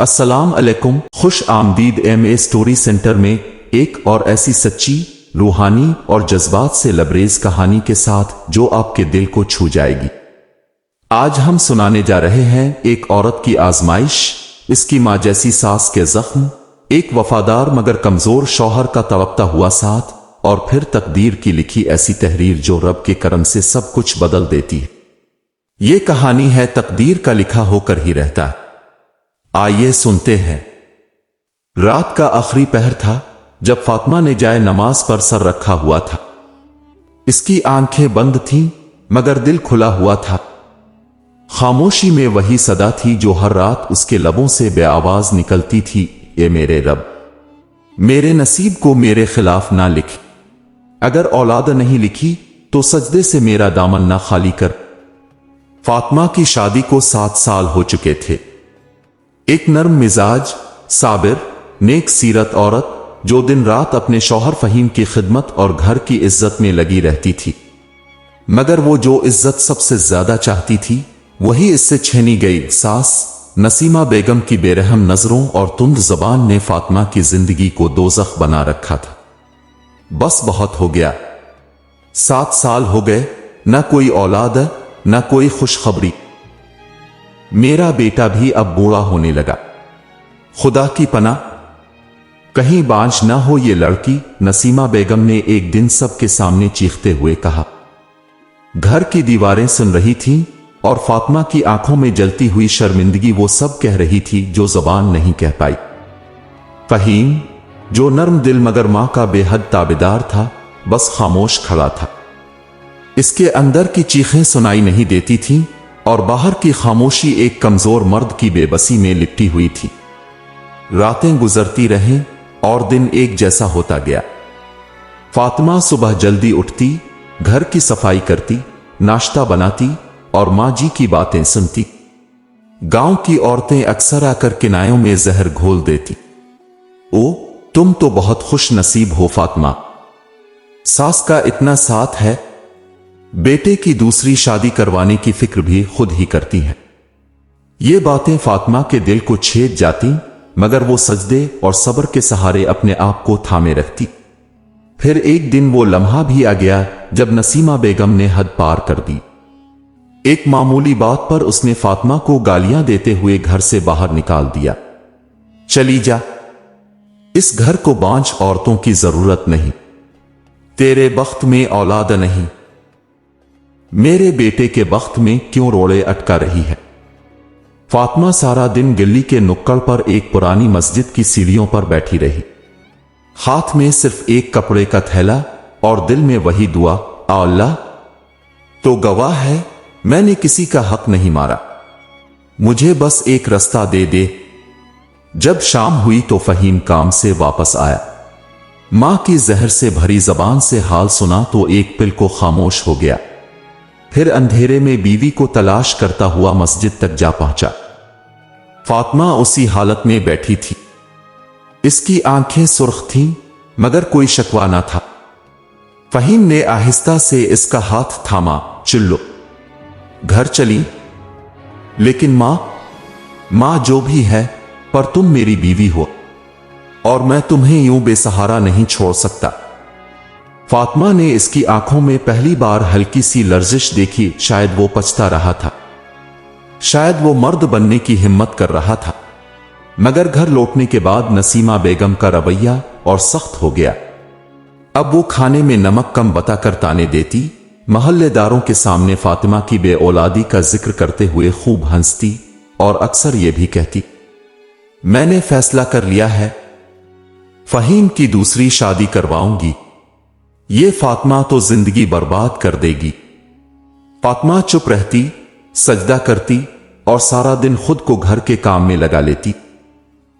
السلام علیکم، خوش آمدید ایم اے اسٹوری سینٹر میں ایک اور ایسی سچی، روحانی اور جذبات سے لبریز کہانی کے ساتھ جو آپ کے دل کو چھو جائے گی۔ آج ہم سنانے جا رہے ہیں ایک عورت کی آزمائش، اس کی ماں جیسی ساس کے زخم، ایک وفادار مگر کمزور شوہر کا تڑپتا ہوا ساتھ، اور پھر تقدیر کی لکھی ایسی تحریر جو رب کے کرم سے سب کچھ بدل دیتی ہے۔ یہ کہانی ہے تقدیر کا لکھا ہو کر ہی رہتا ہے۔ آئیے سنتے ہیں۔ رات کا آخری پہر تھا جب فاطمہ نے جائے نماز پر سر رکھا ہوا تھا۔ اس کی آنکھیں بند تھیں مگر دل کھلا ہوا تھا۔ خاموشی میں وہی صدا تھی جو ہر رات اس کے لبوں سے بے آواز نکلتی تھی، اے میرے رب، میرے نصیب کو میرے خلاف نہ لکھ، اگر اولاد نہیں لکھی تو سجدے سے میرا دامن نہ خالی کر۔ فاطمہ کی شادی کو 7 سال ہو چکے تھے۔ ایک نرم مزاج، صابر، نیک سیرت عورت جو دن رات اپنے شوہر فہیم کی خدمت اور گھر کی عزت میں لگی رہتی تھی، مگر وہ جو عزت سب سے زیادہ چاہتی تھی وہی اس سے چھینی گئی۔ ساس نسیمہ بیگم کی بے رحم نظروں اور تند زبان نے فاطمہ کی زندگی کو دوزخ بنا رکھا تھا۔ بس بہت ہو گیا، 7 سال ہو گئے، نہ کوئی اولاد نہ کوئی خوشخبری، میرا بیٹا بھی اب بوڑھا ہونے لگا، خدا کی پناہ کہیں بانجھ نہ ہو یہ لڑکی، نسیمہ بیگم نے ایک دن سب کے سامنے چیختے ہوئے کہا۔ گھر کی دیواریں سن رہی تھیں اور فاطمہ کی آنکھوں میں جلتی ہوئی شرمندگی وہ سب کہہ رہی تھی جو زبان نہیں کہہ پائی۔ فہیم جو نرم دل مگر ماں کا بے حد تابعدار تھا، بس خاموش کھڑا تھا۔ اس کے اندر کی چیخیں سنائی نہیں دیتی تھیں اور باہر کی خاموشی ایک کمزور مرد کی بے بسی میں لپٹی ہوئی تھی۔ راتیں گزرتی رہیں اور دن ایک جیسا ہوتا گیا۔ فاطمہ صبح جلدی اٹھتی، گھر کی صفائی کرتی، ناشتہ بناتی اور ماں جی کی باتیں سنتی۔ گاؤں کی عورتیں اکثر آ کر کنایوں میں زہر گھول دیتی۔ او تم تو بہت خوش نصیب ہو فاطمہ، ساس کا اتنا ساتھ ہے، بیٹے کی دوسری شادی کروانے کی فکر بھی خود ہی کرتی ہے۔ یہ باتیں فاطمہ کے دل کو چھید جاتی مگر وہ سجدے اور صبر کے سہارے اپنے آپ کو تھامے رکھتی۔ پھر ایک دن وہ لمحہ بھی آ گیا جب نسیمہ بیگم نے حد پار کر دی۔ ایک معمولی بات پر اس نے فاطمہ کو گالیاں دیتے ہوئے گھر سے باہر نکال دیا۔ چلی جا، اس گھر کو بانجھ عورتوں کی ضرورت نہیں، تیرے بخت میں اولاد نہیں، میرے بیٹے کے بخت میں کیوں روڑے اٹکا رہی ہے؟ فاطمہ سارا دن گلی کے نکڑ پر ایک پرانی مسجد کی سیڑھیوں پر بیٹھی رہی، ہاتھ میں صرف ایک کپڑے کا تھیلا اور دل میں وہی دعا، اے اللہ تو گواہ ہے میں نے کسی کا حق نہیں مارا، مجھے بس ایک رستہ دے دے۔ جب شام ہوئی تو فہیم کام سے واپس آیا۔ ماں کی زہر سے بھری زبان سے حال سنا تو ایک پل کو خاموش ہو گیا، پھر اندھیرے میں بیوی کو تلاش کرتا ہوا مسجد تک جا پہنچا۔ فاطمہ اسی حالت میں بیٹھی تھی، اس کی آنکھیں سرخ تھیں مگر کوئی شکوہ نہ تھا۔ فہیم نے آہستہ سے اس کا ہاتھ تھاما، چلو گھر چلی، لیکن ماں جو بھی ہے پر تم میری بیوی ہو اور میں تمہیں یوں بے سہارا نہیں چھوڑ سکتا۔ فاطمہ نے اس کی آنکھوں میں پہلی بار ہلکی سی لرزش دیکھی، شاید وہ پچھتا رہا تھا، شاید وہ مرد بننے کی ہمت کر رہا تھا، مگر گھر لوٹنے کے بعد نسیمہ بیگم کا رویہ اور سخت ہو گیا۔ اب وہ کھانے میں نمک کم بتا کر تانے دیتی، محلے داروں کے سامنے فاطمہ کی بے اولادی کا ذکر کرتے ہوئے خوب ہنستی اور اکثر یہ بھی کہتی، میں نے فیصلہ کر لیا ہے، فہیم کی دوسری شادی کرواؤں گی، یہ فاطمہ تو زندگی برباد کر دے گی۔ فاطمہ چپ رہتی، سجدہ کرتی اور سارا دن خود کو گھر کے کام میں لگا لیتی،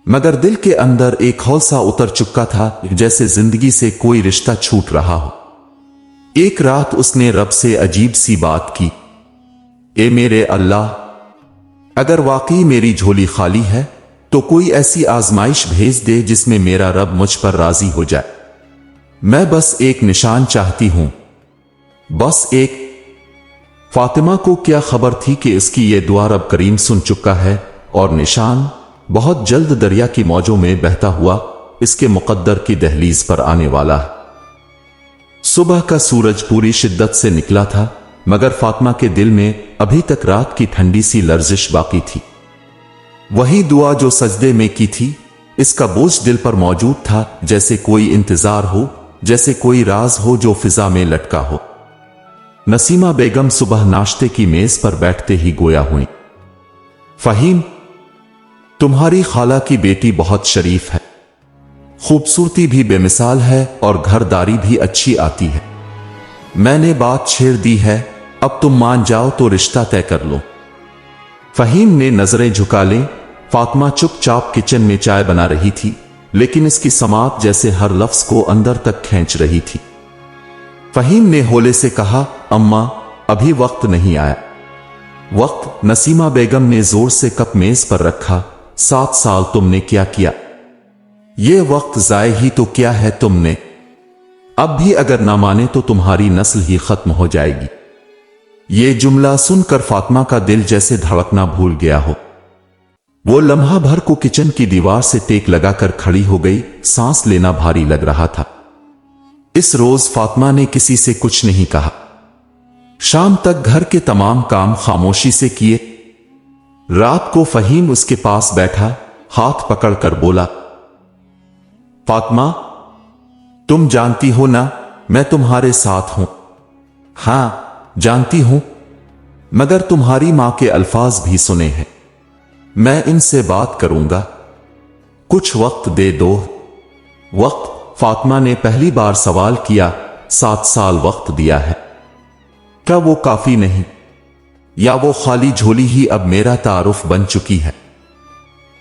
مگر دل کے اندر ایک ہولسا اتر چکا تھا، جیسے زندگی سے کوئی رشتہ چھوٹ رہا ہو۔ ایک رات اس نے رب سے عجیب سی بات کی، اے میرے اللہ، اگر واقعی میری جھولی خالی ہے تو کوئی ایسی آزمائش بھیج دے جس میں میرا رب مجھ پر راضی ہو جائے، میں بس ایک نشان چاہتی ہوں، بس ایک۔ فاطمہ کو کیا خبر تھی کہ اس کی یہ دعا رب کریم سن چکا ہے، اور نشان बहुत जल्द दरिया की मौजों में बहता हुआ इसके मुकद्दर की दहलीज पर आने वाला है। सुबह का सूरज पूरी शिद्दत से निकला था, मगर फातिमा के दिल में अभी तक रात की ठंडी सी लर्जिश बाकी थी। वही दुआ जो सजदे में की थी, इसका बोझ दिल पर मौजूद था, जैसे कोई इंतजार हो, जैसे कोई राज हो जो फिजा में लटका हो। नसीमा बेगम सुबह नाश्ते की मेज पर बैठते ही गोया हुई। फहीम, तुम्हारी खाला की बेटी बहुत शरीफ है, खूबसूरती भी बेमिसाल है और घरदारी भी अच्छी आती है। मैंने बात छेड़ दी है, अब तुम मान जाओ तो रिश्ता तय कर लो। फहीम ने नजरें झुका ली। फातिमा चुपचाप किचन में चाय बना रही थी, लेकिन इसकी समात जैसे हर लफ्ज को अंदर तक खींच रही थी। फहीम ने होले से कहा, अम्मा, अभी वक्त नहीं आया। वक्त? नसीमा बेगम ने जोर से कप मेज पर रखा। 7 साल तुमने क्या किया? ये वक्त जाए ही तो क्या है तुमने? अब भी अगर ना माने तो तुम्हारी नस्ल ही खत्म हो जाएगी। ये जुमला सुनकर फातिमा का दिल जैसे धड़कना भूल गया हो। वो लम्हा भर को किचन की दीवार से टेक लगाकर खड़ी हो गई। सांस लेना भारी लग रहा था। इस रोज फातिमा ने किसी से कुछ नहीं कहा। शाम तक घर के तमाम काम खामोशी से किए। रात को फहीम उसके पास बैठा, हाथ पकड़कर बोला, फातिमा, तुम जानती हो ना मैं तुम्हारे साथ हूं। हां, जानती हूं, मगर तुम्हारी मां के अल्फाज भी सुने हैं। मैं इनसे बात करूंगा, कुछ वक्त दे दो। वक्त? फातिमा ने पहली बार सवाल किया। 7 साल वक्त दिया है, क्या वो काफी नहीं? या वो खाली झोली ही अब मेरा तारुफ बन चुकी है?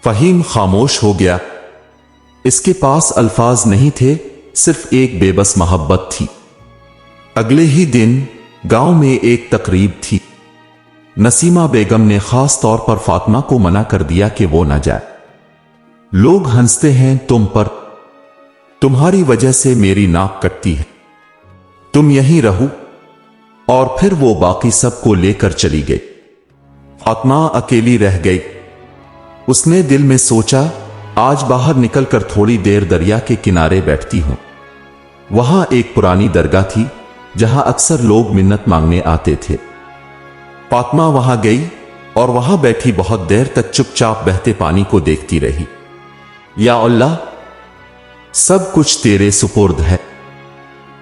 फहीम खामोश हो गया। इसके पास अल्फाज नहीं थे, सिर्फ एक बेबस मोहब्बत थी। अगले ही दिन गांव में एक तकरीब थी। नसीमा बेगम ने खास तौर पर फातिमा को मना कर दिया कि वो न जाए। लोग हंसते हैं तुम पर, तुम्हारी वजह से मेरी नाक कटती है, तुम यहीं रहो। और फिर वो बाकी सबको लेकर चली गई। फातिमा अकेली रह गई। उसने दिल में सोचा, आज बाहर निकलकर थोड़ी देर दरिया के किनारे बैठती हूं। वहां एक पुरानी दरगाह थी जहां अक्सर लोग मिन्नत मांगने आते थे। फातिमा वहां गई और वहां बैठी बहुत देर तक चुपचाप बहते पानी को देखती रही। या अल्लाह, सब कुछ तेरे सुपुर्द है।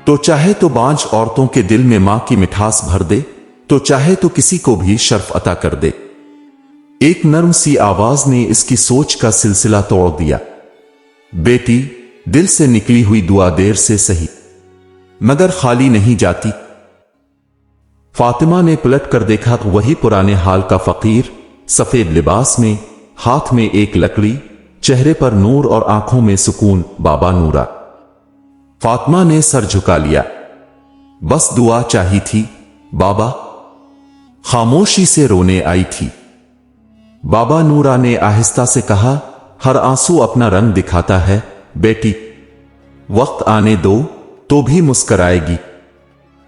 तो चाहे तो बांझ औरतों के दिल में मां की मिठास भर दे, तो चाहे तो किसी को भी शर्फ अता कर दे। एक नर्म सी आवाज ने इसकी सोच का सिलसिला तोड़ दिया। बेटी, दिल से निकली हुई दुआ देर से सही, मगर खाली नहीं जाती। फातिमा ने पलट कर देखा तो वही पुराने हाल का फकीर, सफेद लिबास में, हाथ में एक लकड़ी, चेहरे पर नूर और आंखों में सुकून, बाबा नूरा। फातिमा ने सर झुका लिया। बस दुआ चाहिए थी बाबा। खामोशी से रोने आई थी। बाबा नूरा ने आहिस्ता से कहा, हर आंसू अपना रंग दिखाता है बेटी, वक्त आने दो तो भी मुस्कराएगी।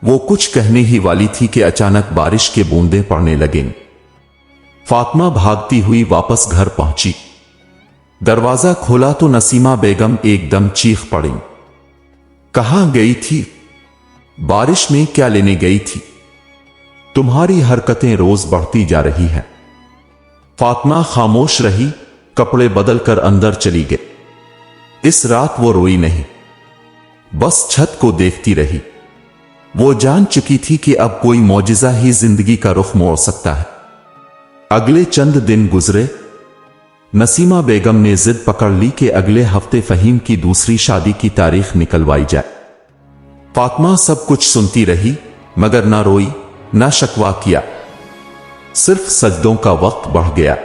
वो कुछ कहने ही वाली थी कि अचानक बारिश के बूंदें पड़ने लगीं। फातिमा भागती हुई वापस घर पहुंची। दरवाजा खोला तो नसीमा बेगम एकदम चीख पड़ी। कहां गई थी? बारिश में क्या लेने गई थी? तुम्हारी हरकतें रोज बढ़ती जा रही हैं। फातिमा खामोश रही, कपड़े बदलकर अंदर चली गई। इस रात वो रोई नहीं, बस छत को देखती रही। वो जान चुकी थी कि अब कोई मौजिजा ही जिंदगी का रुख मोड़ सकता है। अगले चंद दिन गुजरे। नसीमा बेगम ने जिद पकड़ ली कि अगले हफ्ते फहीम की दूसरी शादी की तारीख निकलवाई जाए। फातिमा सब कुछ सुनती रही, मगर ना रोई ना शकवा किया। सिर्फ सजदों का वक्त बढ़ गया।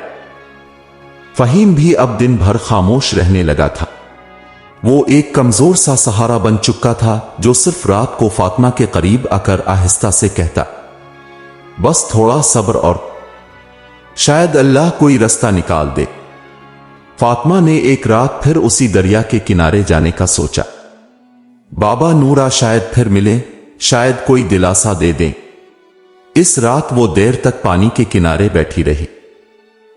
फहीम भी अब दिन भर खामोश रहने लगा था। वो एक कमजोर सा सहारा बन चुका था, जो सिर्फ रात को फातिमा के करीब आकर आहिस्ता से कहता, बस थोड़ा सब्र और शायद अल्लाह कोई रास्ता निकाल दे। फातिमा ने एक रात फिर उसी दरिया के किनारे जाने का सोचा। बाबा नूरा शायद फिर मिले, शायद कोई दिलासा दे दें। इस रात वो देर तक पानी के किनारे बैठी रही।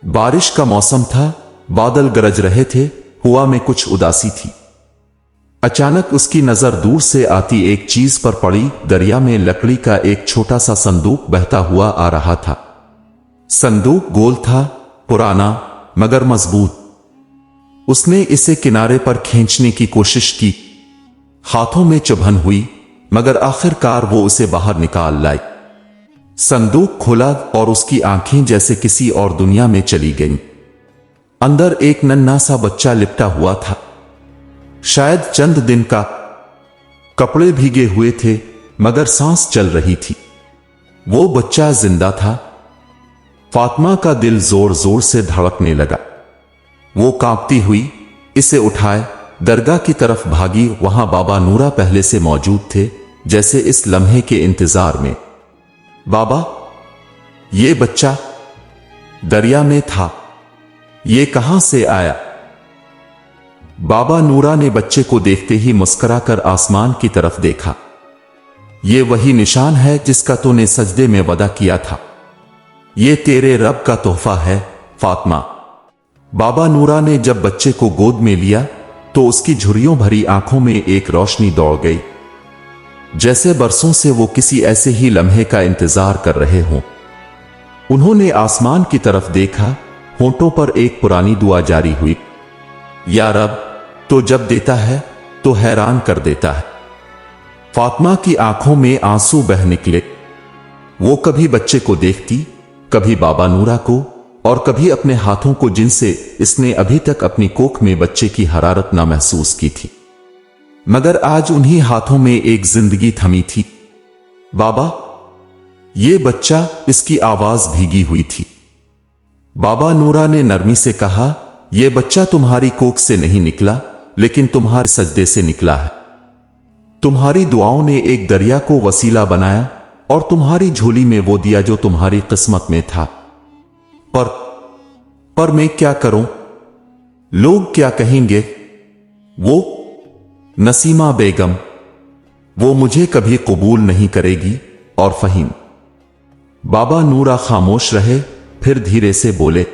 बारिश का मौसम था, बादल गरज रहे थे, हवा में कुछ उदासी थी। अचानक उसकी नजर दूर से आती एक चीज पर पड़ी। दरिया में लकड़ी का एक छोटा सा संदूक बहता हुआ आ रहा था। संदूक गोल था, पुराना मगर मजबूत। उसने इसे किनारे पर खींचने की कोशिश की। हाथों में चुभन हुई, मगर आखिरकार वो उसे बाहर निकाल लाई। संदूक खोला और उसकी आंखें जैसे किसी और दुनिया में चली गईं। अंदर एक नन्हा सा बच्चा लिपटा हुआ था, शायद चंद दिन का। कपड़े भीगे हुए थे, मगर सांस चल रही थी। वो बच्चा जिंदा था। फातिमा का दिल जोर जोर से धड़कने लगा। वो कांपती हुई इसे उठाए दरगाह की तरफ भागी। वहां बाबा नूरा पहले से मौजूद थे, जैसे इस लम्हे के इंतजार में। बाबा, ये बच्चा दरिया में था, ये कहां से आया? बाबा नूरा ने बच्चे को देखते ही मुस्कुराकर आसमान की तरफ देखा। ये वही निशान है जिसका तूने सजदे में वादा किया था। ये तेरे रब का तोहफा है फातिमा। बाबा नूरा ने जब बच्चे को गोद में लिया तो उसकी झुर्रियों भरी आंखों में एक रोशनी दौड़ गई, जैसे बरसों से वो किसी ऐसे ही लम्हे का इंतजार कर रहे हों। उन्होंने आसमान की तरफ देखा। होंठों पर एक पुरानी दुआ जारी हुई, या रब, तो जब देता है तो हैरान कर देता है। फातिमा की आंखों में आंसू बह निकले। वो कभी बच्चे को देखती, कभी बाबा नूरा को, और कभी अपने हाथों को जिनसे इसने अभी तक अपनी कोख में बच्चे की हरारत ना महसूस की थी। मगर आज उन्हीं हाथों में एक जिंदगी थमी थी। बाबा, ये बच्चा, इसकी आवाज भीगी हुई थी। बाबा नूरा ने नरमी से कहा, यह बच्चा तुम्हारी कोख से नहीं निकला, लेकिन तुम्हारे सजदे से निकला है। तुम्हारी दुआओं ने एक दरिया को वसीला बनाया और तुम्हारी झोली में वो दिया जो तुम्हारी किस्मत में था। पर मैं क्या करूं? लोग क्या कहेंगे? वो नसीमा बेगम, वो मुझे कभी कबूल नहीं करेगी। और फहीम। बाबा नूरा खामोश रहे, फिर धीरे से बोले,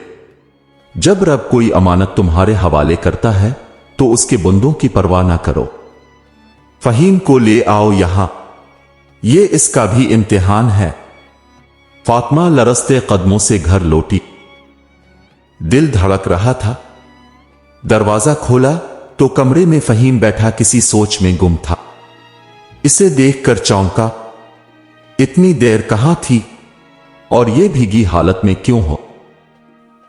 जब रब कोई अमानत तुम्हारे हवाले करता है तो उसके बंदों की परवाह ना करो। फहीम को ले आओ यहां, ये इसका भी इम्तिहान है। फातिमा लरसते कदमों से घर लौटी। दिल धड़क रहा था। दरवाजा खोला तो कमरे में फहीम बैठा किसी सोच में गुम था। इसे देखकर चौंका। इतनी देर कहां थी और ये भीगी हालत में क्यों हो?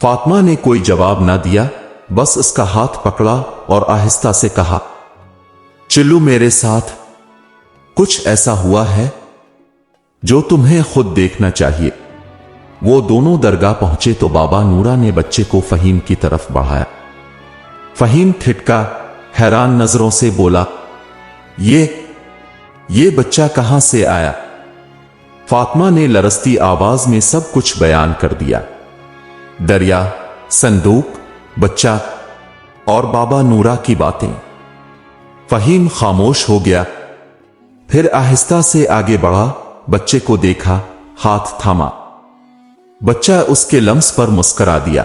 फातिमा ने कोई जवाब ना दिया, बस उसका हाथ पकड़ा और आहिस्ता से कहा, चलो मेरे साथ। कुछ ऐसा हुआ है जो तुम्हें खुद देखना चाहिए। वो दोनों दरगाह पहुंचे तो बाबा नूरा ने बच्चे को फहीम की तरफ बढ़ाया। फहीम ठिठका, हैरान नजरों से बोला, ये बच्चा कहां से आया? फातिमा ने लरसती आवाज में सब कुछ बयान कर दिया। दरिया, संदूक, बच्चा और बाबा नूरा की बातें। फहीम खामोश हो गया, फिर आहिस्ता से आगे बढ़ा। बच्चे को देखा, हाथ थामा। बच्चा उसके लम्स पर मुस्कुरा दिया,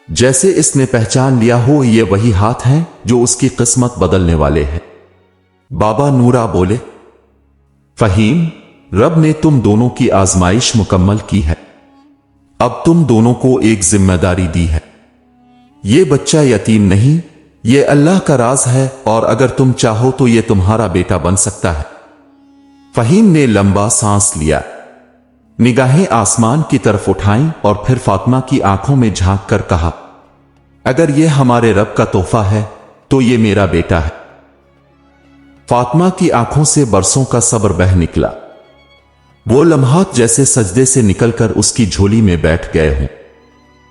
जैसे इसने पहचान लिया हो ये वही हाथ हैं जो उसकी किस्मत बदलने वाले हैं। बाबा नूरा बोले, फहीम, रब ने तुम दोनों की आजमाइश मुकम्मल की है। अब तुम दोनों को एक जिम्मेदारी दी है। ये बच्चा यतीम नहीं, ये अल्लाह का राज है, और अगर तुम चाहो तो ये तुम्हारा बेटा बन सकता है। फहीम ने लंबा सांस लिया, निगाहें आसमान की तरफ उठाईं और फिर फातिमा की आंखों में झांक कर कहा, अगर ये हमारे रब का तोहफा है तो ये मेरा बेटा है। फातिमा की आंखों से बरसों का सब्र बह निकला। वो लम्हात जैसे सजदे से निकलकर उसकी झोली में बैठ गए हों।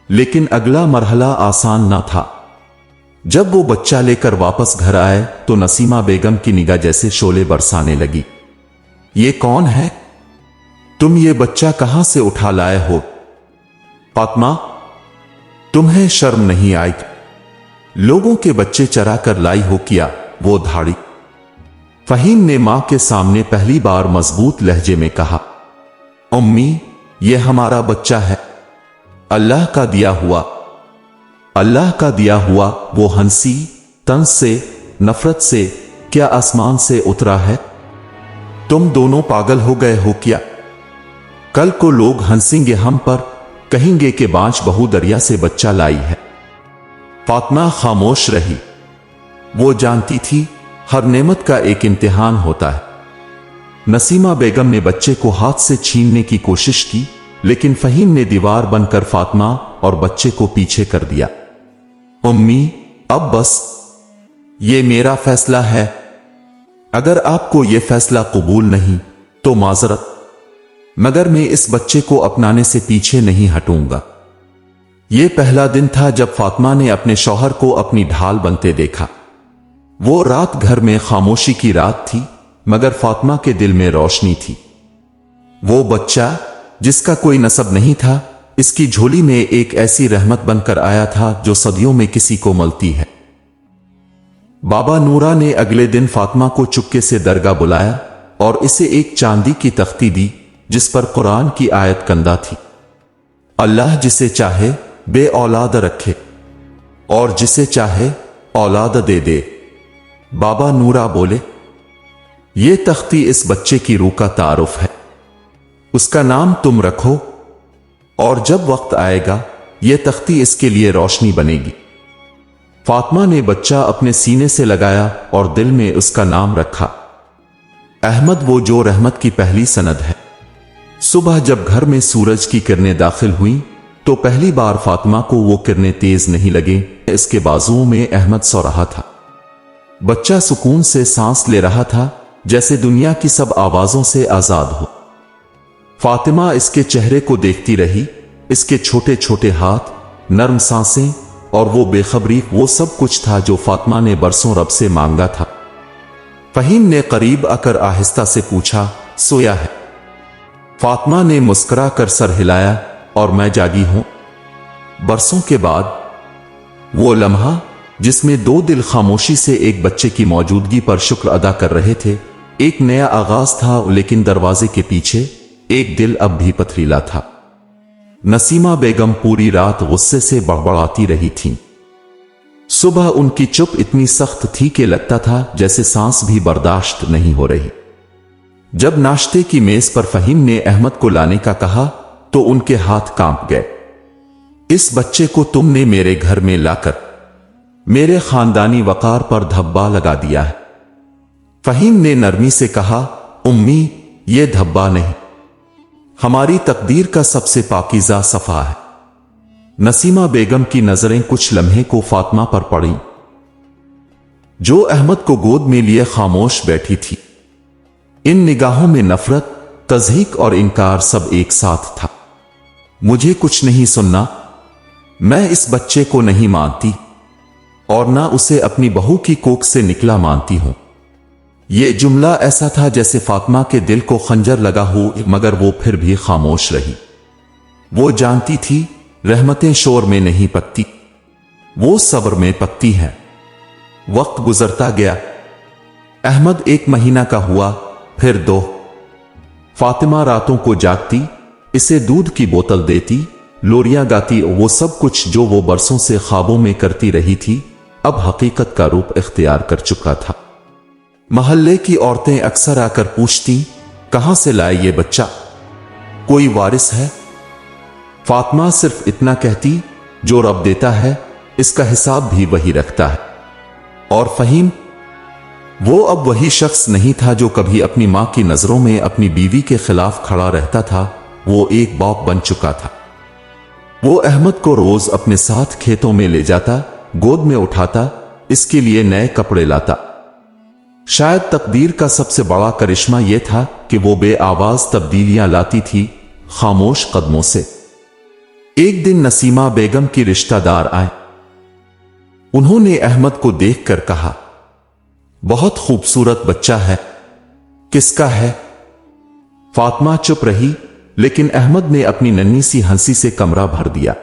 लेकिन अगला मरहला आसान ना था। जब वो बच्चा लेकर वापस घर आए तो नसीमा बेगम की निगाह जैसे शोले बरसाने लगी। ये कौन है? तुम ये बच्चा कहां से उठा लाए हो? फातिमा, तुम्हें शर्म नहीं आई? लोगों के बच्चे चरा कर लाई हो किया? वो धाड़ी। फहीम ने मां के सामने पहली बार मजबूत लहजे में कहा, अम्मी, ये हमारा बच्चा है, अल्लाह का दिया हुआ। अल्लाह का दिया हुआ वो हंसी तंज से, नफरत से, क्या आसमान से उतरा है? तुम दोनों पागल हो गए हो क्या? कल को लोग हंसेंगे हम पर, कहेंगे कि बांझ बहू दरिया से बच्चा लाई है। फातिमा खामोश रही। वो जानती थी हर नेमत का एक इम्तिहान होता है। नसीमा बेगम ने बच्चे को हाथ से छीनने की कोशिश की, लेकिन फहीम ने दीवार बनकर फातिमा और बच्चे को पीछे कर दिया। उम्मी, अब बस, ये मेरा फैसला है। अगर आपको ये फैसला कबूल नहीं तो माजरत, मगर मैं इस बच्चे को अपनाने से पीछे नहीं हटूंगा। ये पहला दिन था जब फातिमा ने अपने शौहर को अपनी ढाल बनते देखा। वो रात घर में खामोशी की रात थी, मगर फातिमा के दिल में रोशनी थी। वो बच्चा जिसका कोई नसब नहीं था, इसकी झोली में एक ऐसी रहमत बनकर आया था जो सदियों में किसी को मिलती है। बाबा नूरा ने अगले दिन फातिमा को चुपके से दरगाह बुलाया और इसे एक चांदी की तख्ती दी जिस पर कुरान की आयत कंदा थी। अल्लाह जिसे चाहे बे औलाद रखे और जिसे चाहे औलाद दे दे। बाबा नूरा बोले, ये तख्ती इस बच्चे की रूह का तारुफ है, उसका नाम तुम रखो और जब वक्त आएगा यह तख्ती इसके लिए रोशनी बनेगी। फातिमा ने बच्चा अपने सीने से लगाया और दिल में उसका नाम रखा अहमद, वो जो रहमत की पहली सनद है। सुबह जब घर में सूरज की किरणें दाखिल हुई तो पहली बार फातिमा को वो किरणें तेज नहीं लगे। इसके बाजुओं में अहमद सो रहा था। बच्चा सुकून से सांस ले रहा था, जैसे दुनिया की सब आवाजों से आजाद हो। फातिमा इसके चेहरे को देखती रही, इसके छोटे छोटे हाथ, नर्म सांसें और वो बेखबरी, वो सब कुछ था जो फातिमा ने बरसों रब से मांगा था। फहीम ने करीब आकर आहिस्ता से पूछा, सोया है? फातिमा ने मुस्कुरा कर सर हिलाया और मैं जागी हूं। बरसों के बाद वो लम्हा जिसमें दो दिल खामोशी से एक बच्चे की मौजूदगी पर शुक्र अदा कर रहे थे, एक नया आगाज था। लेकिन दरवाजे के पीछे एक दिल अब भी पथरीला था। नसीमा बेगम पूरी रात गुस्से से बड़बड़ाती रही थीं। सुबह उनकी चुप इतनी सख्त थी कि लगता था जैसे सांस भी बर्दाश्त नहीं हो रही। जब नाश्ते की मेज पर फहीम ने अहमद को लाने का कहा तो उनके हाथ कांप गए। इस बच्चे को तुमने मेरे घर में लाकर मेरे खानदानी वकार पर धब्बा लगा दिया है। फहीम ने नरमी से कहा, उम्मी, ये धब्बा नहीं, हमारी तकदीर का सबसे पाकीज़ा सफा है। नसीमा बेगम की नजरें कुछ लम्हे को फातिमा पर पड़ी, जो अहमद को गोद में लिए खामोश बैठी थी। इन निगाहों में नफरत, तज़हीक और इनकार सब एक साथ था। मुझे कुछ नहीं सुनना, मैं इस बच्चे को नहीं मानती और ना उसे अपनी बहू की कोख से निकला मानती हूं। यह जुमला ऐसा था जैसे फातिमा के दिल को खंजर लगा हो, मगर वो फिर भी खामोश रही। वो जानती थी रहमतें शोर में नहीं पकती, वो सब्र में पकती हैं। वक्त गुजरता गया। अहमद 1 महीना का हुआ, फिर 2। फातिमा रातों को जागती, इसे दूध की बोतल देती, लोरियां गाती। वो सब कुछ जो वो बरसों से ख्वाबों में करती रही थी अब हकीकत का रूप इख्तियार कर चुका था। महल्ले की औरतें अक्सर आकर पूछती, कहां से लाए ये बच्चा, कोई वारिस है? फातिमा सिर्फ इतना कहती, जो रब देता है इसका हिसाब भी वही रखता है। और फहीम, वो अब वही शख्स नहीं था जो कभी अपनी मां की नजरों में अपनी बीवी के खिलाफ खड़ा रहता था। वो एक बाप बन चुका था। वो अहमद को रोज अपने साथ खेतों में ले जाता, गोद में उठाता, इसके लिए नए कपड़े लाता। शायद तकदीर का सबसे बड़ा करिश्मा यह था कि वो बेआवाज तब्दीलियां लाती थी, खामोश कदमों से। एक दिन नसीमा बेगम की रिश्तेदार आए। उन्होंने अहमद को देखकर कहा, बहुत खूबसूरत बच्चा है, किसका है? फातिमा चुप रही, लेकिन अहमद ने अपनी नन्ही सी हंसी से कमरा भर दिया।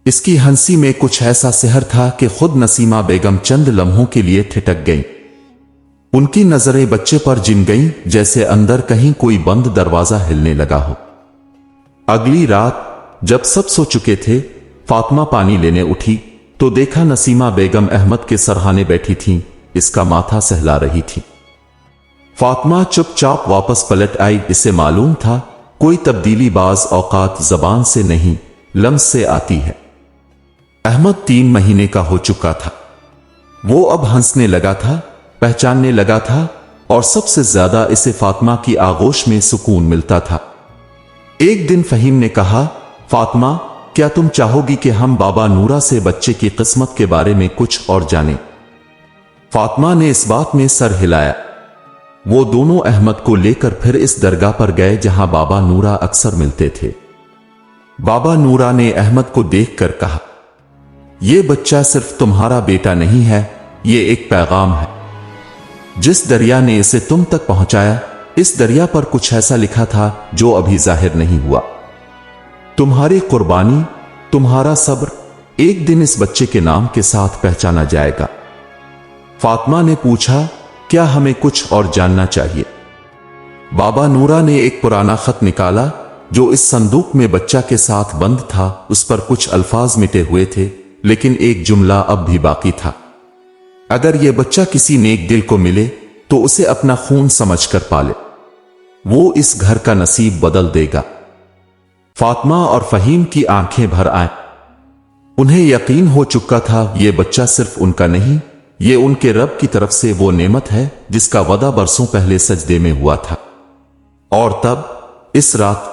इसकी हंसी में कुछ ऐसा सिहर था कि खुद नसीमा बेगम चंद लम्हों के लिए ठिठक गईं। उनकी नजरें बच्चे पर जिम गईं, जैसे अंदर कहीं कोई बंद दरवाजा हिलने लगा हो। अगली रात जब सब सो चुके थे, फातिमा पानी लेने उठी तो देखा नसीमा बेगम अहमद के सरहाने बैठी थीं, इसका माथा सहला रही थी। फातिमा चुपचाप वापस पलट आई। इसे मालूम था कोई तब्दीली बाज औकात जबान से नहीं, लम्स से आती है। अहमद 3 महीने का हो चुका था। वो अब हंसने लगा था, पहचानने लगा था, और सबसे ज्यादा इसे फातिमा की आगोश में सुकून मिलता था। एक दिन फहीम ने कहा, फातिमा, क्या तुम चाहोगी कि हम बाबा नूरा से बच्चे की किस्मत के बारे में कुछ और जानें? फातिमा ने इस बात में सर हिलाया। वो दोनों अहमद को लेकर फिर इस दरगाह पर गए जहां बाबा नूरा अक्सर मिलते थे। बाबा नूरा ने अहमद को देखकर कहा, यह बच्चा सिर्फ तुम्हारा बेटा नहीं है, ये एक पैगाम है। जिस दरिया ने इसे तुम तक पहुंचाया, इस दरिया पर कुछ ऐसा लिखा था जो अभी जाहिर नहीं हुआ। तुम्हारी कुर्बानी, तुम्हारा सब्र एक दिन इस बच्चे के नाम के साथ पहचाना जाएगा। फातिमा ने पूछा, क्या हमें कुछ और जानना चाहिए? बाबा नूरा ने एक पुराना खत निकाला जो इस संदूक में बच्चा के साथ बंद था। उस पर कुछ अल्फाज मिटे हुए थे, लेकिन एक जुमला अब भी बाकी था। अगर यह बच्चा किसी नेक दिल को मिले तो उसे अपना खून समझकर पाले, वो इस घर का नसीब बदल देगा। फातिमा और फहीम की आंखें भर आए। उन्हें यकीन हो चुका था यह बच्चा सिर्फ उनका नहीं, ये उनके रब की तरफ से वो नेमत है जिसका वदा बरसों पहले सजदे में हुआ था। और तब इस रात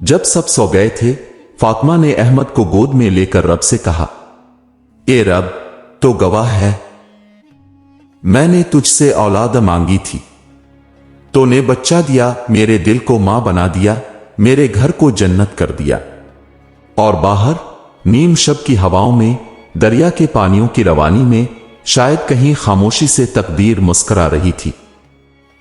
जब सब सो गए थे, फातिमा ने अहमद को गोद में लेकर रब से कहा, ए रब, तो गवाह है, मैंने तुझसे औलाद मांगी थी, तूने बच्चा दिया, मेरे दिल को मां बना दिया, मेरे घर को जन्नत कर दिया। और बाहर नीम शब की हवाओं में, दरिया के पानियों की रवानी में शायद कहीं खामोशी से तकदीर मुस्कुरा रही थी।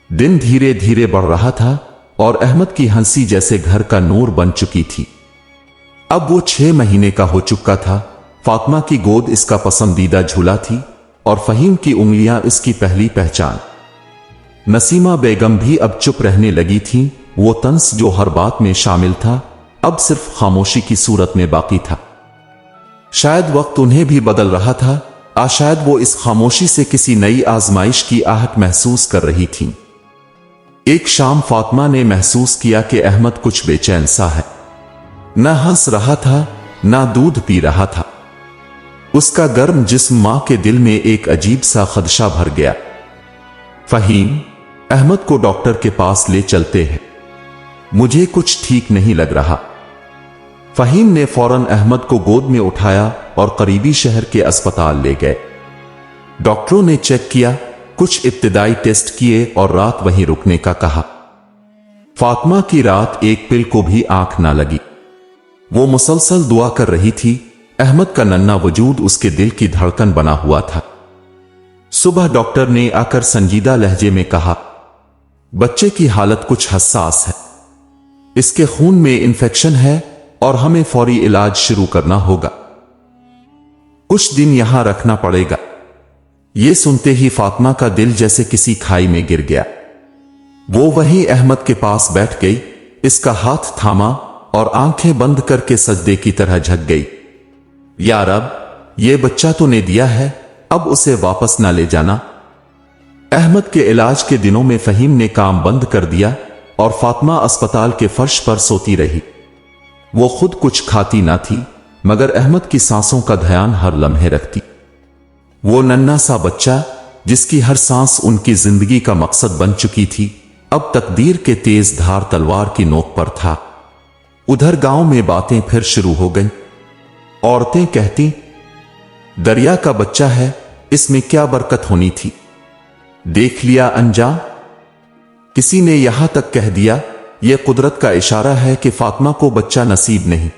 दिन धीरे धीरे बढ़ रहा था और अहमद की हंसी जैसे घर का नूर बन चुकी थी। अब वो 6 महीने का हो चुका था। फातिमा की गोद इसका पसंदीदा झूला थी और फहीम की उंगलियां इसकी पहली पहचान। नसीमा बेगम भी अब चुप रहने लगी थी। वो तंस जो हर बात में शामिल था, अब सिर्फ खामोशी की सूरत में बाकी था। शायद वक्त उन्हें भी बदल रहा था, शायद वो इस खामोशी से किसी नई आजमाइश की आहट महसूस कर रही थी। एक शाम फातिमा ने महसूस किया कि अहमद कुछ बेचैन सा है। न हंस रहा था, न दूध पी रहा था। उसका गर्म जिस्म मां के दिल में एक अजीब सा खदशा भर गया। फहीम, अहमद को डॉक्टर के पास ले चलते हैं, मुझे कुछ ठीक नहीं लग रहा। फहीम ने फौरन अहमद को गोद में उठाया और करीबी शहर के अस्पताल ले गए। डॉक्टरों ने चेक किया, कुछ इब्तिदाई टेस्ट किए और रात वहीं रुकने का कहा। फातिमा की रात एक पिल को भी आंख ना लगी। वो मुसलसल दुआ कर रही थी। अहमद का नन्हा वजूद उसके दिल की धड़कन बना हुआ था। सुबह डॉक्टर ने आकर संजीदा लहजे में कहा, बच्चे की हालत कुछ हसास है, इसके खून में इन्फेक्शन है और हमें फौरी इलाज शुरू करना होगा। कुछ दिन यहां रखना पड़ेगा। यह सुनते ही फातिमा का दिल जैसे किसी खाई में गिर गया। वो वहीं अहमद के पास बैठ गई, इसका हाथ थामा और आंखें बंद करके सजदे की तरह झक गई। या रब, ये बच्चा तूने दिया है, अब उसे वापस ना ले जाना। अहमद के इलाज के दिनों में फहीम ने काम बंद कर दिया और फातिमा अस्पताल के फर्श पर सोती रही। वो खुद कुछ खाती ना थी, मगर अहमद की सांसों का ध्यान हर लम्हे रखती। वो नन्हा सा बच्चा जिसकी हर सांस उनकी जिंदगी का मकसद बन चुकी थी, अब तकदीर के तेज धार तलवार की नोक पर था। उधर गांव में बातें फिर शुरू हो गईं। औरतें कहती, दरिया का बच्चा है, इसमें क्या बरकत होनी थी, देख लिया अंजाम। किसी ने यहां तक कह दिया, यह कुदरत का इशारा है कि फातिमा को बच्चा नसीब नहीं,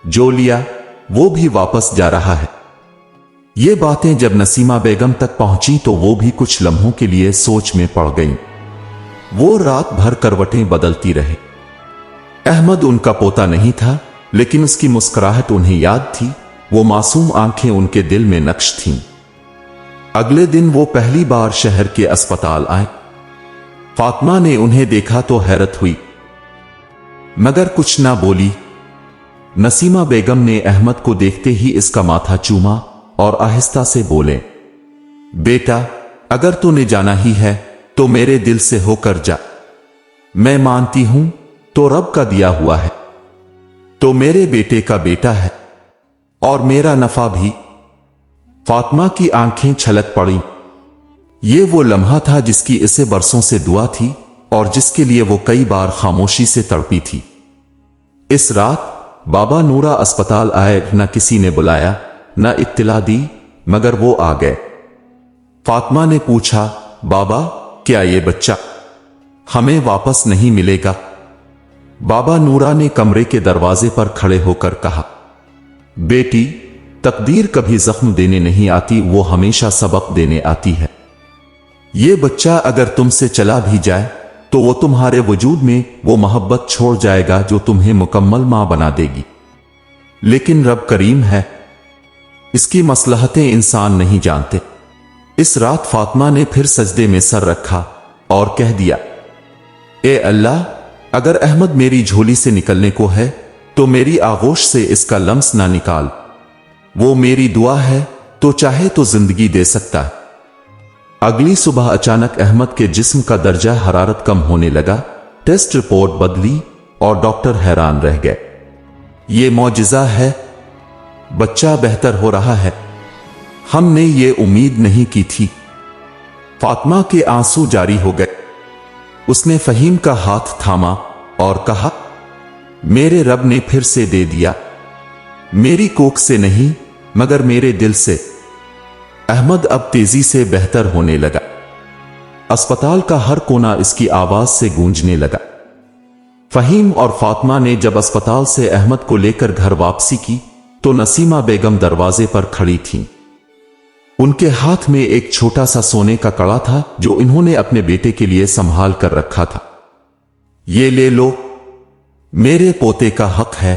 जो लिया वो भी वापस जा रहा है। ये बातें जब नसीमा बेगम तक पहुंची तो वो भी कुछ लम्हों के लिए सोच में पड़ गईं। वो रात भर करवटें बदलती रहे। अहमद उनका पोता नहीं था, लेकिन उसकी मुस्कुराहट उन्हें याद थी। वो मासूम आंखें उनके दिल में नक्श थीं। अगले दिन वो पहली बार शहर के अस्पताल आए। फातिमा ने उन्हें देखा तो हैरत हुई, मगर कुछ ना बोली। नसीमा बेगम ने अहमद को देखते ही इसका माथा चूमा और आहिस्ता से बोले, बेटा, अगर तूने जाना ही है तो मेरे दिल से होकर जा। मैं मानती हूं तो रब का दिया हुआ है, तो मेरे बेटे का बेटा है और मेरा नफा भी। फातिमा की आंखें छलक पड़ी। ये वो लम्हा था जिसकी इसे बरसों से दुआ थी और जिसके लिए वो कई बार खामोशी से तड़पी थी। इस रात बाबा नूरा अस्पताल आए, न किसी ने बुलाया न इत्तला दी, मगर वो आ गए। फातिमा ने पूछा, बाबा, क्या ये बच्चा हमें वापस नहीं मिलेगा? बाबा नूरा ने कमरे के दरवाजे पर खड़े होकर कहा, बेटी, तकदीर कभी जख्म देने नहीं आती, वो हमेशा सबक देने आती है। ये बच्चा अगर तुमसे चला भी जाए तो वो तुम्हारे वजूद में वो मोहब्बत छोड़ जाएगा जो तुम्हें मुकम्मल मां बना देगी। लेकिन रब करीम है, इसकी मसलहतें इंसान नहीं जानते। इस रात फातिमा ने फिर सजदे में सर रखा और कह दिया, ए अल्लाह, अगर अहमद मेरी झोली से निकलने को है तो मेरी आगोश से इसका लम्स ना निकाल। वो मेरी दुआ है तो चाहे तो जिंदगी दे सकता है। अगली सुबह अचानक अहमद के जिस्म का दर्जा हरारत कम होने लगा। टेस्ट रिपोर्ट बदली और डॉक्टर हैरान रह गए। ये मौजिज़ा है, बच्चा बेहतर हो रहा है, हमने ये उम्मीद नहीं की थी। फातिमा के आंसू जारी हो गए। उसने फहीम का हाथ थामा और कहा, मेरे रब ने फिर से दे दिया, मेरी कोख से नहीं मगर मेरे दिल से। अहमद अब तेजी से बेहतर होने लगा। अस्पताल का हर कोना इसकी आवाज से गूंजने लगा। फहीम और फातिमा ने जब अस्पताल से अहमद को लेकर घर वापसी की तो नसीमा बेगम दरवाजे पर खड़ी थीं। उनके हाथ में एक छोटा सा सोने का कड़ा था जो इन्होंने अपने बेटे के लिए संभाल कर रखा था। ये ले लो, मेरे पोते का हक है।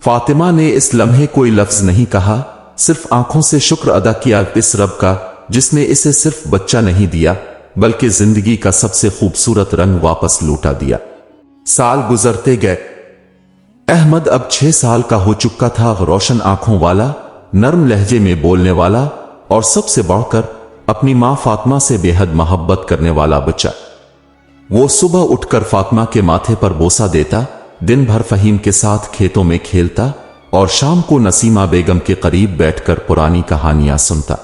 फातिमा ने इस लम्हे कोई लफ्ज नहीं कहा, सिर्फ आंखों से शुक्र अदा किया इस रब का जिसने इसे सिर्फ बच्चा नहीं दिया बल्कि जिंदगी का सबसे खूबसूरत रंग वापस लौटा दिया। साल गुजरते गए। अहमद अब 6 साल का हो चुका था। रोशन आंखों वाला, नर्म लहजे में बोलने वाला और सबसे बढ़कर अपनी मां फातिमा से बेहद मोहब्बत करने वाला बच्चा। वो सुबह उठकर फातिमा के माथे पर बोसा देता, दिन भर फहीम के साथ खेतों में खेलता और शाम को नसीमा बेगम के करीब बैठकर पुरानी कहानियां सुनता।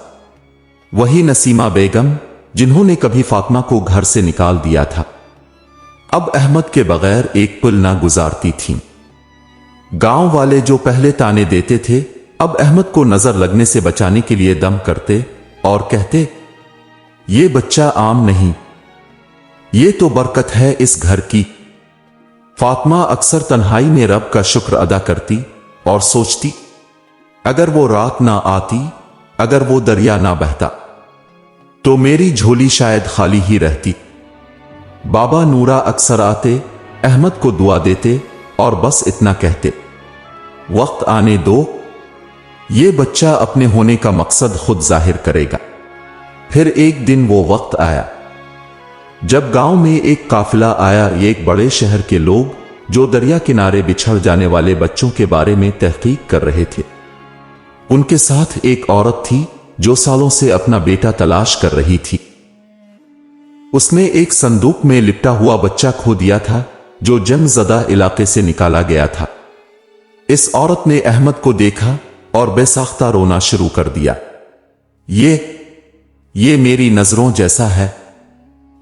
वही नसीमा बेगम जिन्होंने कभी फातिमा को घर से निकाल दिया था, अब अहमद के बगैर एक पल ना गुजारती थीं। गांव वाले जो पहले ताने देते थे अब अहमद को नजर लगने से बचाने के लिए दम करते और कहते, ये बच्चा आम नहीं, ये तो बरकत है इस घर की। फातिमा अक्सर तन्हाई में रब का शुक्र अदा करती और सोचती, अगर वो रात ना आती, अगर वो दरिया ना बहता तो मेरी झोली शायद खाली ही रहती। बाबा नूरा अक्सर आते, अहमद को दुआ देते और बस इतना कहते, वक्त आने दो, ये बच्चा अपने होने का मकसद खुद जाहिर करेगा। फिर एक दिन वो वक्त आया जब गांव में एक काफिला आया। एक बड़े शहर के लोग जो दरिया किनारे बिछड़ जाने वाले बच्चों के बारे में तहकीक कर रहे थे। उनके साथ एक औरत थी जो सालों से अपना बेटा तलाश कर रही थी। उसने एक संदूक में लिपटा हुआ बच्चा खो दिया था जो जंगज़दा इलाके से निकाला गया था। इस औरत ने अहमद को देखा और बेसाख्ता रोना शुरू कर दिया। ये मेरी नजरों जैसा है।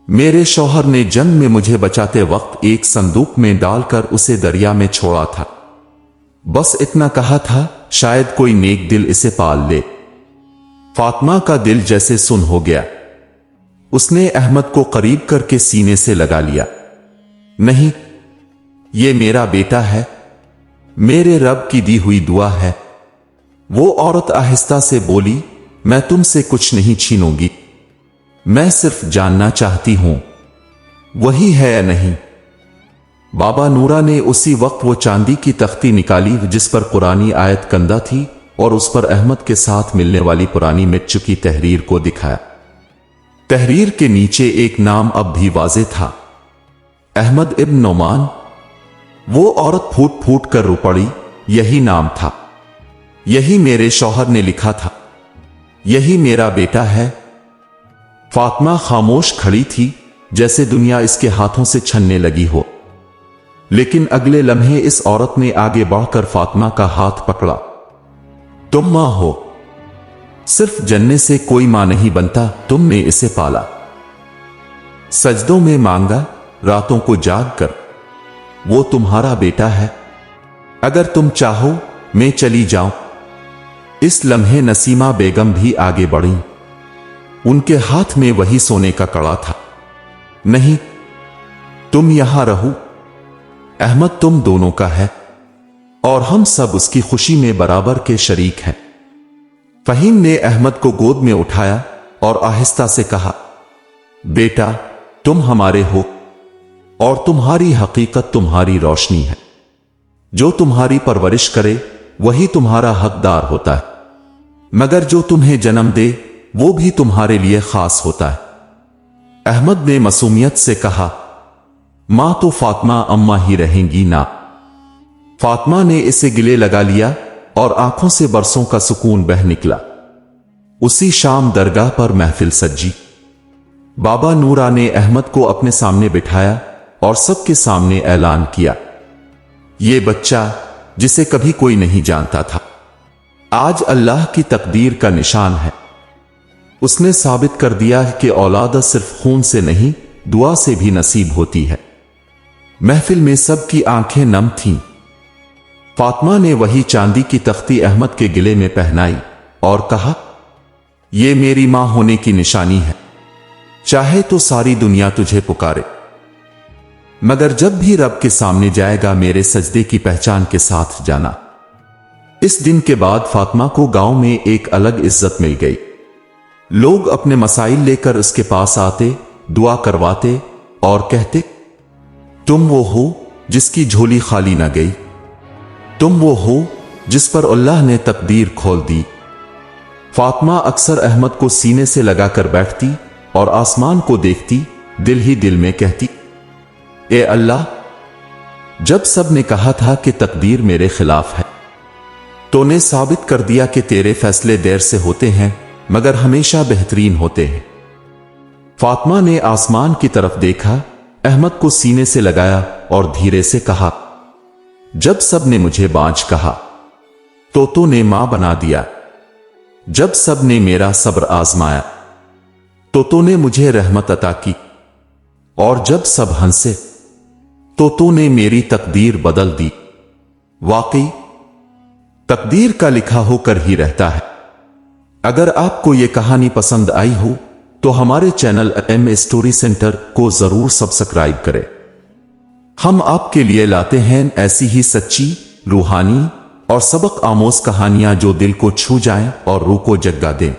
मेरे शौहर ने जंग में मुझे बचाते वक्त एक संदूक में डालकर उसे दरिया में छोड़ा था। बस इतना कहा था, शायद कोई नेक दिल इसे पाल ले। फातिमा का दिल जैसे सुन हो गया। उसने अहमद को करीब करके सीने से लगा लिया। नहीं, ये मेरा बेटा है, मेरे रब की दी हुई दुआ है। वो औरत आहिस्ता से बोली, मैं तुमसे कुछ नहीं छीनूंगी, मैं सिर्फ जानना चाहती हूं वही है या नहीं। बाबा नूरा ने उसी वक्त वो चांदी की तख्ती निकाली जिस पर कुरानी आयत कंदा थी और उस पर अहमद के साथ मिलने वाली पुरानी मिट चुकी तहरीर को दिखाया। तहरीर के नीचे एक नाम अब भी वाज़े था, अहमद इब्न नोमान। वो औरत फूट फूट कर रो पड़ी यही नाम था, यही मेरे शौहर ने लिखा था, यही मेरा बेटा है। फातिमा खामोश खड़ी थी, जैसे दुनिया इसके हाथों से छनने लगी हो। लेकिन अगले लम्हे इस औरत ने आगे बढ़कर फातिमा का हाथ पकड़ा। तुम मां हो, सिर्फ जन्ने से कोई मां नहीं बनता, तुमने इसे पाला, सजदों में मांगा, रातों को जाग कर, वो तुम्हारा बेटा है। अगर तुम चाहो मैं चली जाऊं। इस लम्हे नसीमा बेगम भी आगे बढ़ी। उनके हाथ में वही सोने का कड़ा था। नहीं, तुम यहां रहो, अहमद तुम दोनों का है और हम सब उसकी खुशी में बराबर के शरीक हैं। फहीम ने अहमद को गोद में उठाया और आहिस्ता से कहा, बेटा तुम हमारे हो और तुम्हारी हकीकत तुम्हारी रोशनी है। जो तुम्हारी परवरिश करे वही तुम्हारा हकदार होता है, मगर जो तुम्हें जन्म दे वो भी तुम्हारे लिए खास होता है। अहमद ने मासूमियत से कहा, मां तो फातिमा अम्मा ही रहेंगी ना। फातिमा ने इसे गिले लगा लिया और आंखों से बरसों का सुकून बह निकला। उसी शाम दरगाह पर महफिल सजी। बाबा नूरा ने अहमद को अपने सामने बिठाया और सबके सामने ऐलान किया, ये बच्चा जिसे कभी कोई नहीं जानता था, आज अल्लाह की तकदीर का निशान है। उसने साबित कर दिया कि औलाद सिर्फ खून से नहीं, दुआ से भी नसीब होती है। महफिल में सबकी आंखें नम थीं। फातिमा ने वही चांदी की तख्ती अहमद के गिले में पहनाई और कहा, यह मेरी मां होने की निशानी है। चाहे तो सारी दुनिया तुझे पुकारे, मगर जब भी रब के सामने जाएगा मेरे सजदे की पहचान के साथ जाना। इस दिन के बाद फातिमा को गांव में एक अलग इज्जत मिल गई। लोग अपने मसाइल लेकर उसके पास आते, दुआ करवाते और कहते, तुम वो हो जिसकी झोली खाली न गई, तुम वो हो जिस पर अल्लाह ने तकदीर खोल दी। फातिमा अक्सर अहमद को सीने से लगाकर बैठती और आसमान को देखती, दिल ही दिल में कहती, ए अल्लाह, जब सब ने कहा था कि तकदीर मेरे खिलाफ है, तो ने साबित कर दिया कि तेरे फैसले देर से होते हैं मगर हमेशा बेहतरीन होते हैं। फातिमा ने आसमान की तरफ देखा, अहमद को सीने से लगाया और धीरे से कहा, जब सब ने मुझे बांझ कहा तो ने मां बना दिया। जब सब ने मेरा सब्र आजमाया तो ने मुझे रहमत अता की। और जब सब हंसे तो ने मेरी तकदीर बदल दी। वाकई तकदीर का लिखा होकर ही रहता है। अगर आपको यह कहानी पसंद आई हो तो हमारे चैनल एम स्टोरी सेंटर को जरूर सब्सक्राइब करें। हम आपके लिए लाते हैं ऐसी ही सच्ची, रूहानी और सबक आमोज कहानियां जो दिल को छू जाएं और रूह को जगा दें।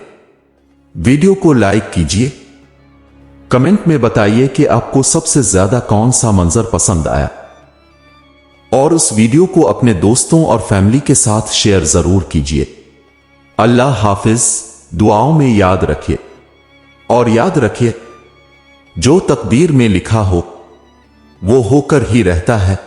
वीडियो को लाइक कीजिए, कमेंट में बताइए कि आपको सबसे ज्यादा कौन सा मंजर पसंद आया और उस वीडियो को अपने दोस्तों और फैमिली के साथ शेयर जरूर कीजिए। अल्लाह हाफिज। दुआओं में याद रखिए और याद रखिए, जो तकदीर में लिखा हो वो होकर ही रहता है।